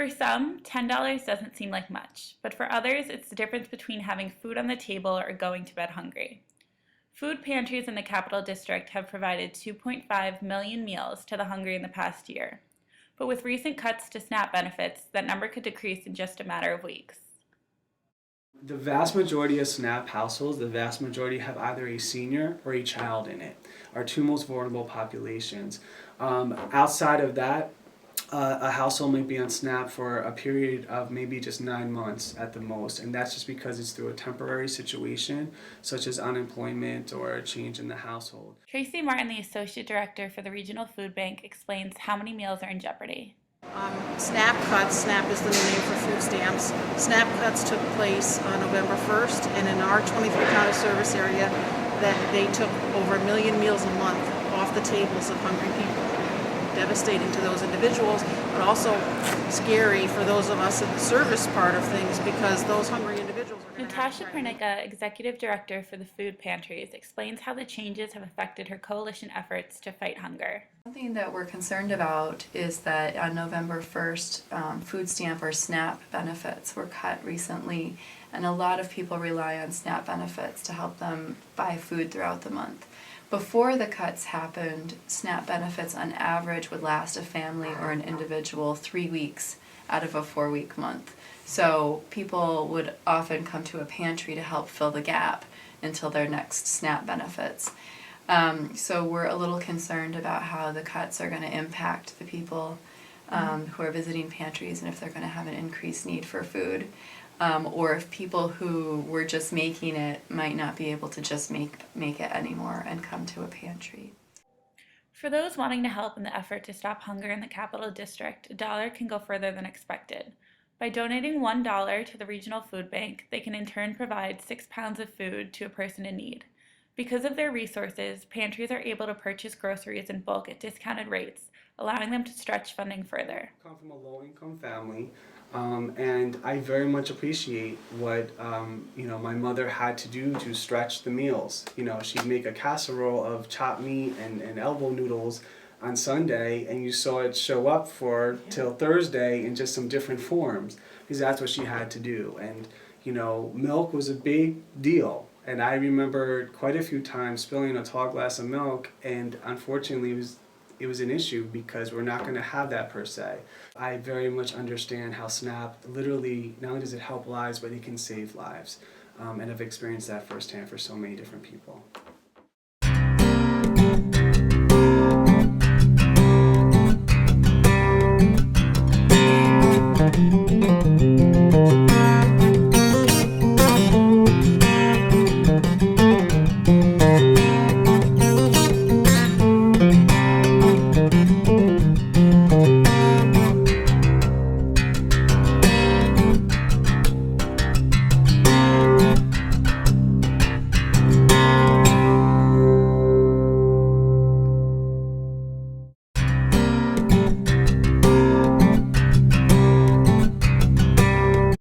For some, $10 doesn't seem like much, but for others, it's the difference between having food on the table or going to bed hungry. Food pantries in the Capital District have provided 2.5 million meals to the hungry in the past year. But with recent cuts to SNAP benefits, that number could decrease in just a matter of weeks. The vast majority of SNAP households, the vast majority have either a senior or a child in it, our two most vulnerable populations. Outside of that, a household might be on SNAP for a period of maybe just 9 months at the most, and that's just because it's through a temporary situation, such as unemployment or a change in the household. Tracy Martin, the Associate Director for the Regional Food Bank, explains how many meals are in jeopardy. SNAP cuts, SNAP is the new name for food stamps. SNAP cuts took place on November 1st, and in our 23 county service area, that they took over 1 million meals a month off the tables of hungry people. Devastating to those individuals, but also scary for those of us in the service part of things, because those hungry individuals are going to have Natasha Pernica, Executive Director for the Food Pantries, explains how the changes have affected her coalition efforts to fight hunger. Something that we're concerned about is that on November 1st, food stamp or SNAP benefits were cut recently, and a lot of people rely on SNAP benefits to help them buy food throughout the month. Before the cuts happened, SNAP benefits on average would last a family or an individual 3 weeks out of a 4-week month. So people would often come to a pantry to help fill the gap until their next SNAP benefits. So we're a little concerned about how the cuts are going to impact the people who are visiting pantries, and if they're going to have an increased need for food. Or if people who were just making it might not be able to just make it anymore and come to a pantry. For those wanting to help in the effort to stop hunger in the Capital District, $1 can go further than expected. By donating $1 to the Regional Food Bank, they can in turn provide 6 pounds of food to a person in need. Because of their resources, pantries are able to purchase groceries in bulk at discounted rates, allowing them to stretch funding further. I come from a low-income family, and I very much appreciate what my mother had to do to stretch the meals. She'd make a casserole of chopped meat and elbow noodles on Sunday, and you saw it show up till Thursday in just some different forms, because that's what she had to do. And milk was a big deal. And I remember quite a few times spilling a tall glass of milk, and unfortunately it was an issue because we're not going to have that per se. I very much understand how SNAP literally, not only does it help lives, but it can save lives. And I've experienced that firsthand for so many different people.